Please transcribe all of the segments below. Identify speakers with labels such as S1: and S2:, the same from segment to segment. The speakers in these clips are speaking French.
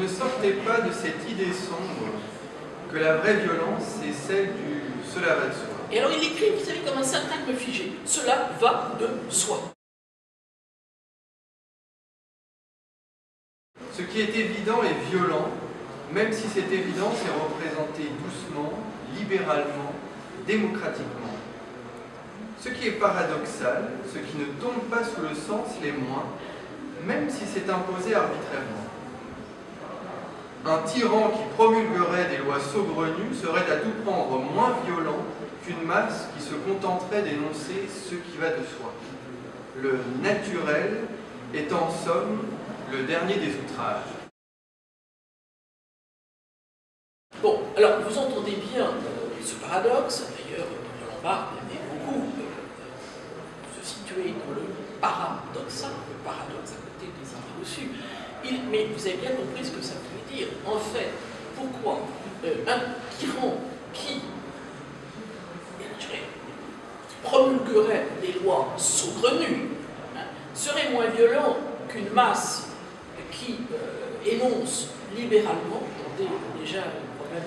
S1: ne sortez pas de cette idée sombre que la vraie violence est celle du « cela va de soi ».
S2: Et alors il écrit, vous savez, comme un syntagme figé. Cela va de soi.
S1: Ce qui est évident est violent, même si cette évidence est représentée doucement, libéralement, démocratiquement. Ce qui est paradoxal, ce qui ne tombe pas sous le sens, l'est moins, même si c'est imposé arbitrairement. Un tyran qui promulguerait des lois saugrenues serait à tout prendre moins violent qu'une masse qui se contenterait d'énoncer ce qui va de soi. Le naturel est en somme le dernier des outrages.
S2: Bon, alors vous entendez bien ce paradoxe, d'ailleurs, Lombard aimait beaucoup se situer dans le paradoxal, le paradoxe à côté des idées reçues. Mais vous avez bien compris ce que ça voulait dire. En fait, pourquoi un tyran qui promulguerait des lois saugrenues serait moins violent qu'une masse qui énonce libéralement, attendez, déjà le problème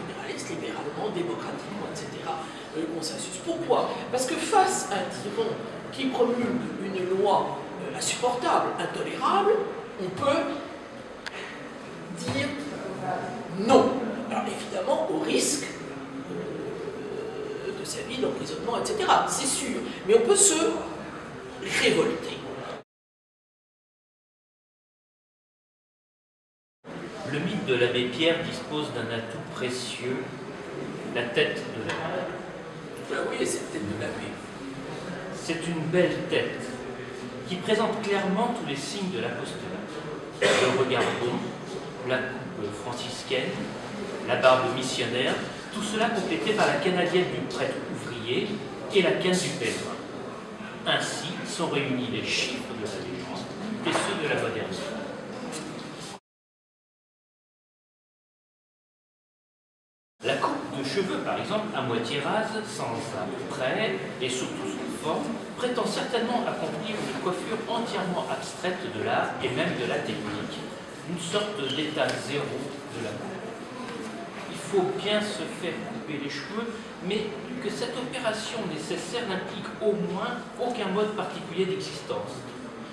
S2: libéraliste, libéralement, démocratiquement, etc., le consensus. Pourquoi? Parce que face à un tyran qui promulgue une loi insupportable, intolérable, on peut dire non. Alors évidemment, au risque de sa vie, d'emprisonnement, etc. C'est sûr. Mais on peut se révolter.
S3: Le mythe de l'abbé Pierre dispose d'un atout précieux, la tête de l'abbé.
S2: Vous la voyez, cette tête de l'abbé.
S3: C'est une belle tête qui présente clairement tous les signes de l'apostolat. Le regard bon, la coupe franciscaine, la barbe missionnaire, tout cela complété par la canadienne du prêtre ouvrier et la canne du pèlerin. Ainsi sont réunis les chiffres de la légende et ceux de la modernité. La coupe de cheveux, par exemple, à moitié rase, sans trait et surtout sous forme, prétend certainement accomplir une coiffure entièrement abstraite de l'art et même de la technique, une sorte d'état zéro de la coupe. Il faut bien se faire couper les cheveux, mais que cette opération nécessaire n'implique au moins aucun mode particulier d'existence,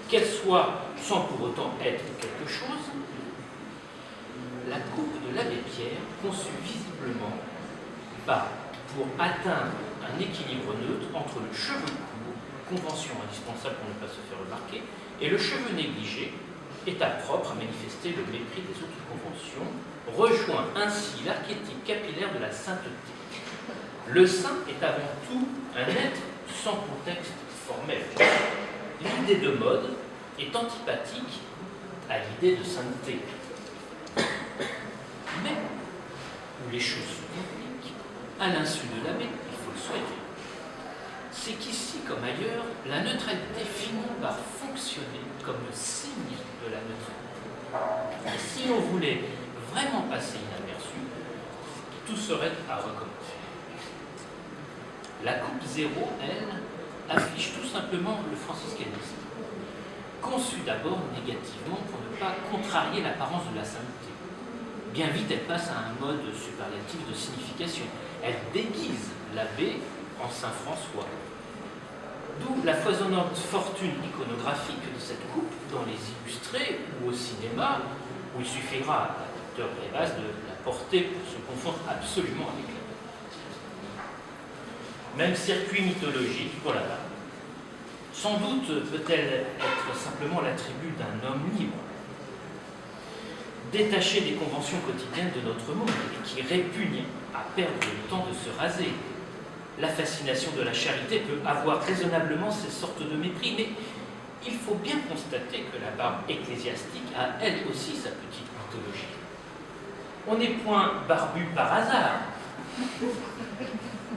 S3: qu'elle soit sans pour autant être quelque chose. La coupe de l'abbé Pierre, conçue visiblement pour atteindre un équilibre neutre entre le cheveu court, convention indispensable pour ne pas se faire remarquer, et le cheveu négligé, état propre à manifester le mépris des autres conventions, rejoint ainsi l'archétype capillaire de la sainteté. Le saint est avant tout un être sans contexte formel. L'idée de mode est antipathique à l'idée de sainteté. Mais où les choses se compliquent, à l'insu de l'abbé, il faut le souhaiter, c'est qu'ici, comme ailleurs, la neutralité finit par fonctionner comme le signe de la neutralité. Et si on voulait vraiment passer inaperçu, tout serait à recommencer. La coupe zéro, elle, affiche tout simplement le franciscanisme, conçu d'abord négativement pour ne pas contrarier l'apparence de la sainteté. Bien vite, elle passe à un mode superlatif de signification. Elle déguise l'abbé en Saint François. D'où la foisonnante fortune iconographique de cette coupe dans les illustrés ou au cinéma, où il suffira à l'acteur Rivas de la porter pour se confondre absolument avec l'abbé. Même circuit mythologique pour la dame. Sans doute peut-elle être simplement l'attribut d'un homme libre, détaché des conventions quotidiennes de notre monde et qui répugne à perdre le temps de se raser. La fascination de la charité peut avoir raisonnablement ces sortes de mépris, mais il faut bien constater que la barbe ecclésiastique a elle aussi sa petite mythologie. On n'est point barbu par hasard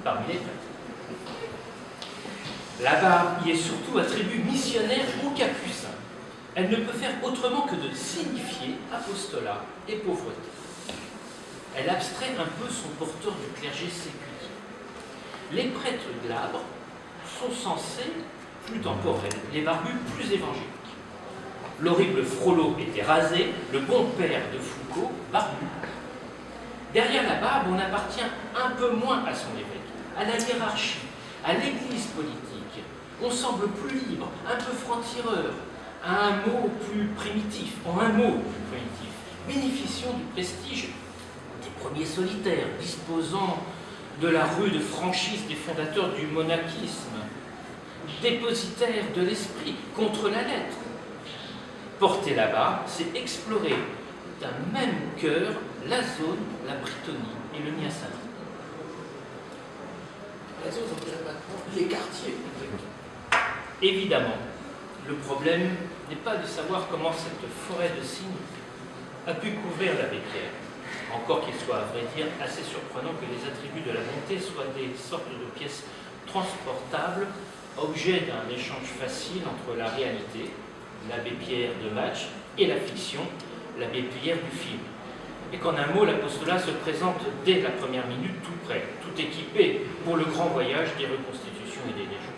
S3: parmi les prêtres. La barbe y est surtout attribut missionnaire ou capucin. Elle ne peut faire autrement que de signifier apostolat et pauvreté. Elle abstrait un peu son porteur du clergé séculier. Les prêtres glabres sont censés plus temporels, les barbus plus évangéliques. L'horrible Frollo était rasé, le bon père de Foucault barbu. Derrière la barbe, on appartient un peu moins à son évêque, à la hiérarchie, à l'église politique. On semble plus libre, un peu franc-tireur, à un mot plus primitif, en un mot plus primitif, bénéficiant du prestige des premiers solitaires, disposant de la rue de franchise des fondateurs du monachisme, dépositaire de l'esprit, contre la lettre. Porter là-bas, c'est explorer d'un même cœur la zone, la Brittanie et le Nyassa-Sainte.
S2: La zone, on dirait maintenant les quartiers.
S3: Évidemment, le problème n'est pas de savoir comment cette forêt de cygnes a pu couvrir l'abbé Pierre. Encore qu'il soit, à vrai dire, assez surprenant que les attributs de la bonté soient des sortes de pièces transportables, objet d'un échange facile entre la réalité, l'abbé Pierre de Match, et la fiction, l'abbé Pierre du film. Et qu'en un mot, l'apostolat se présente dès la première minute tout prêt, tout équipé pour le grand voyage des reconstitutions et des légendes.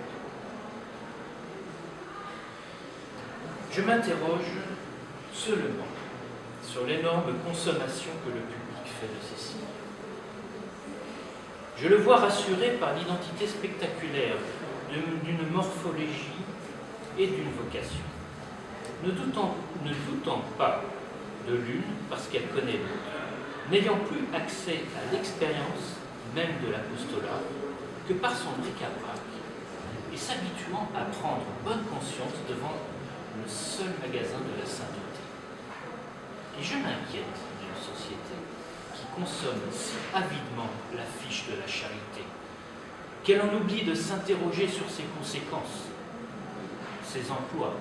S3: Je m'interroge seulement sur l'énorme consommation que le public fait de ces signes. Je le vois rassuré par l'identité spectaculaire d'une morphologie et d'une vocation. Ne doutant pas de l'une parce qu'elle connaît l'autre, n'ayant plus accès à l'expérience même de l'apostolat que par son bric-à-brac, et s'habituant à prendre bonne conscience devant le seul magasin de la sainteté. Et je m'inquiète d'une société qui consomme si avidement la fiche de la charité, qu'elle en oublie de s'interroger sur ses conséquences, ses emplois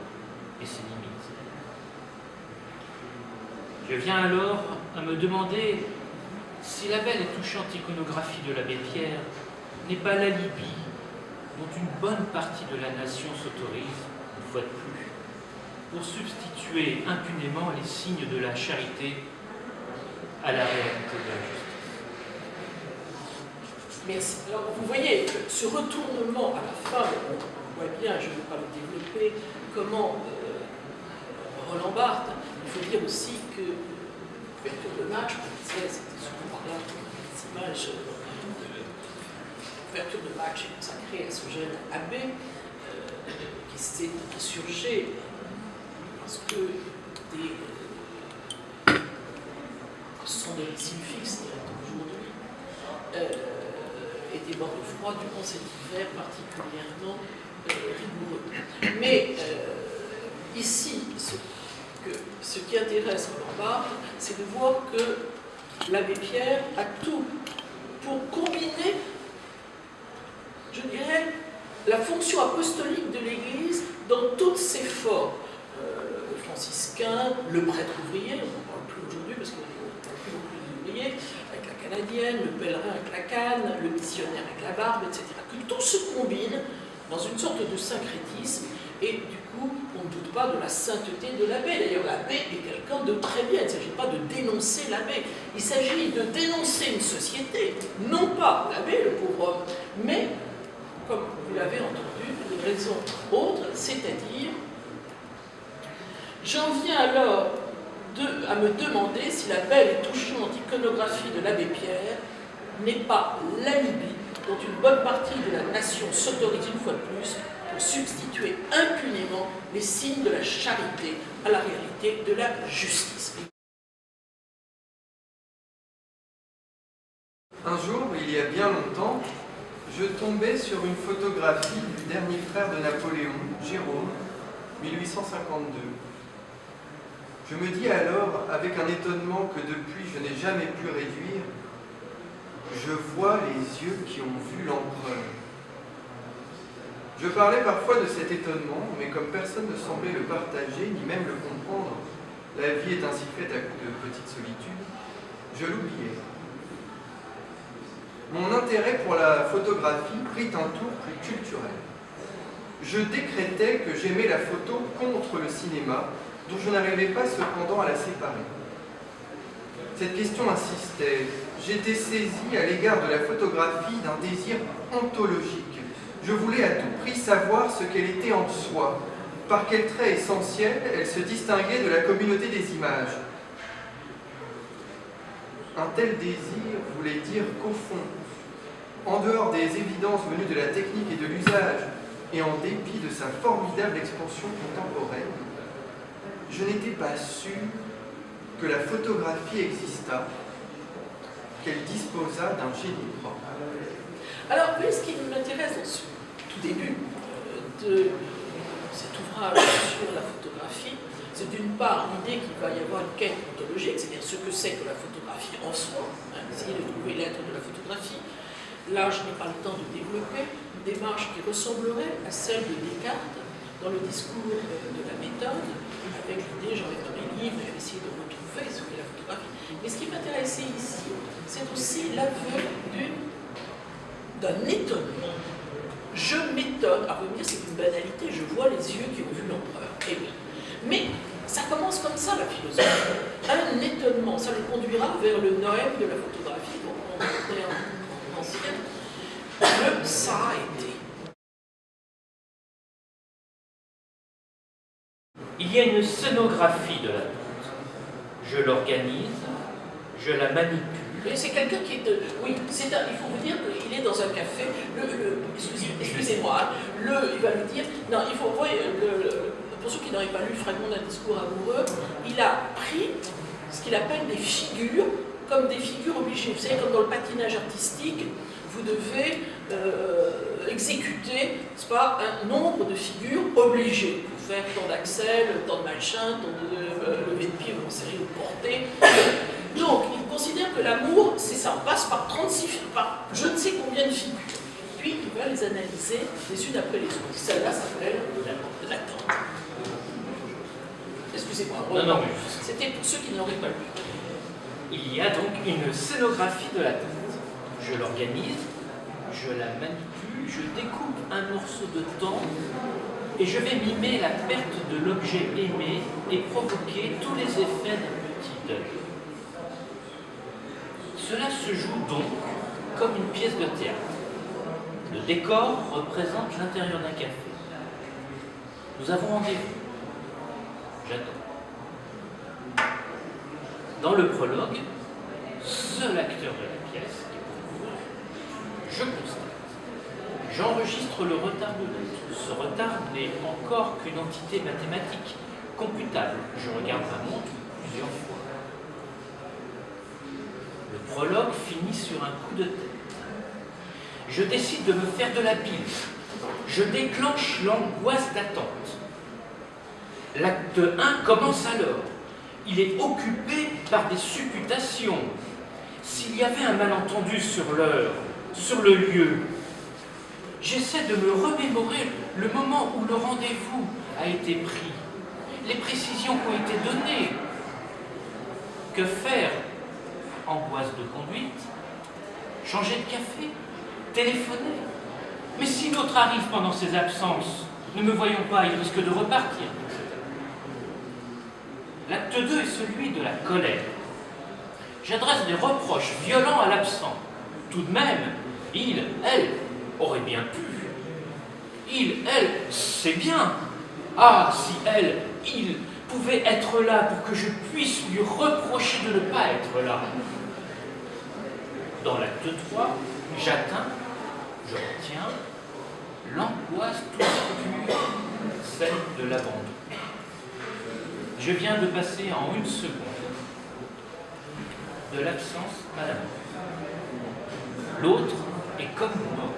S3: et ses limites. Je viens alors à me demander si la belle et touchante iconographie de l'abbé Pierre n'est pas l'alibi dont une bonne partie de la nation s'autorise, une fois de plus, pour substituer impunément les signes de la charité à la réalité de la justice.
S2: Merci. Alors, vous voyez, ce retournement à la fin, on voit bien, je ne vais pas le développer, comment Roland Barthes, il faut dire aussi que l'ouverture de match, on disait, c'était souvent par là, des images, l'ouverture de match est consacrée à ce jeune abbé qui surgeait parce que ce sont des domiciles fixes aujourd'hui, était mort de froid durant cet hiver particulièrement rigoureux. Mais ici, ce qui intéresse Roland Barthes, c'est de voir que l'abbé Pierre a tout pour combiner, je dirais, la fonction apostolique de l'Église dans toutes ses formes. Le franciscain, le prêtre ouvrier, on n'en parle plus aujourd'hui parce qu'on ne parle plus beaucoup des ouvriers, avec la canadienne, le pèlerin avec la canne, le missionnaire avec la barbe, etc. Que tout se combine dans une sorte de syncrétisme, et du coup, on ne doute pas de la sainteté de l'abbé. D'ailleurs, l'abbé est quelqu'un de très bien. Il ne s'agit pas de dénoncer l'abbé, il s'agit de dénoncer une société, non pas l'abbé, le pauvre homme, mais, comme vous l'avez entendu, pour des raisons autres, c'est-à-dire, j'en viens alors à me demander si la belle et touchante iconographie de l'abbé Pierre n'est pas l'alibi dont une bonne partie de la nation s'autorise une fois de plus pour substituer impunément les signes de la charité à la réalité de la justice.
S1: Un jour, il y a bien longtemps, je tombais sur une photographie du dernier frère de Napoléon, Jérôme, 1852. Je me dis alors, avec un étonnement que depuis je n'ai jamais pu réduire, je vois les yeux qui ont vu l'empereur. Je parlais parfois de cet étonnement, mais comme personne ne semblait le partager, ni même le comprendre, la vie est ainsi faite à coups de petite solitude, je l'oubliais. Mon intérêt pour la photographie prit un tour plus culturel. Je décrétais que j'aimais la photo contre le cinéma, dont je n'arrivais pas cependant à la séparer. Cette question insistait. J'étais saisi à l'égard de la photographie d'un désir ontologique. Je voulais à tout prix savoir ce qu'elle était en soi, Par quel trait essentiel elle se distinguait de la communauté des images? Un tel désir voulait dire qu'au fond, en dehors des évidences venues de la technique et de l'usage, et en dépit de sa formidable expansion contemporaine, je n'étais pas sûr que la photographie existât, qu'elle disposât d'un génie propre.
S2: Alors, oui, ce qui m'intéresse dans ce tout début de cet ouvrage sur la photographie, c'est d'une part l'idée qu'il va y avoir une quête ontologique, c'est-à-dire ce que c'est que la photographie en soi, essayer de trouver l'être de la photographie. Là, je n'ai pas le temps de développer une démarche qui ressemblerait à celle de Descartes dans le discours de la méthode, avec l'idée, j'en ai dans mes livres, j'ai essayé de retrouver ce qu'est la photographie. Mais ce qui m'intéressait ici, c'est aussi l'aveu d'un étonnement. Je m'étonne, alors vous me dire c'est une banalité, je vois les yeux qui ont vu l'empereur. Eh bien, mais ça commence comme ça la philosophie. Un étonnement, ça le conduira vers le Noëm de la photographie, donc on est en ancien. Le ça a été.
S3: Il y a une scénographie de la tente. Je l'organise, je la manipule.
S2: C'est quelqu'un qui est... oui, il faut vous dire qu'il est dans un café. Excusez-moi, il va lui dire... Non, il faut... pour ceux qui n'auraient pas lu le fragment d'un discours amoureux, il a pris ce qu'il appelle des figures, comme des figures obligées. Vous savez, comme dans le patinage artistique, vous devez exécuter, n'est-ce pas, un nombre de figures obligées. Vous faire tant d'axel, tant de machin, tant de lever de pied, vous serrez ou porter. Donc, il considère que l'amour, c'est ça, on passe par 36, par je ne sais combien de figures. Puis, il va les analyser les unes après les autres. Celle-là s'appelle l'attente. Excusez-moi,
S3: non,
S2: c'était pour ceux qui n'auraient pas lu.
S3: Il y a donc une scénographie de la tente. Je l'organise, je la manipule, je découpe un morceau de temps et je vais mimer la perte de l'objet aimé et provoquer tous les effets d'un petit deuil. Cela se joue donc comme une pièce de théâtre. Le décor représente l'intérieur d'un café. Nous avons rendez-vous. J'attends. Dans le prologue, seul acteur de la pièce est pour vous. Je constate. J'enregistre le retard de l'autre. Ce retard n'est encore qu'une entité mathématique, computable. Je regarde ma montre plusieurs fois. Le prologue finit sur un coup de tête. Je décide de me faire de la bile. Je déclenche l'angoisse d'attente. L'acte 1 commence alors. Il est occupé par des supputations. S'il y avait un malentendu sur l'heure, sur le lieu, j'essaie de me remémorer le moment où le rendez-vous a été pris, les précisions qui ont été données. Que faire? Angoisse de conduite, changer de café, téléphoner. Mais si l'autre arrive pendant ses absences, ne me voyons pas, il risque de repartir. L'acte 2 est celui de la colère. J'adresse des reproches violents à l'absent. Tout de même, il, elle, aurait bien pu. Il, elle, c'est bien. Ah, si elle, il pouvait être là pour que je puisse lui reprocher de ne pas être là. Dans l'acte 3, j'atteins, je retiens, l'angoisse toute pure, celle de l'abandon. Je viens de passer en une seconde de l'absence à la mort. L'autre est comme mort.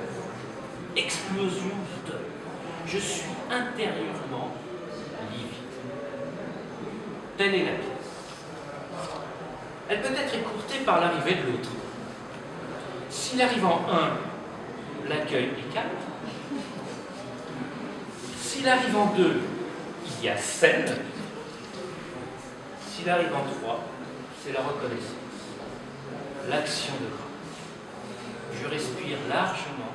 S3: Explosion du deuil. Je suis intérieurement livide. Telle est la pièce. Elle peut être écourtée par l'arrivée de l'autre. S'il arrive en 1, l'accueil est calme. S'il arrive en 2, il y a scène. S'il arrive en 3, c'est la reconnaissance, l'action de grâce. Je respire largement,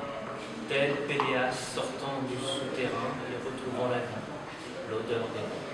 S3: tel Péléas sortant du souterrain et retrouvant la vie, l'odeur des morts.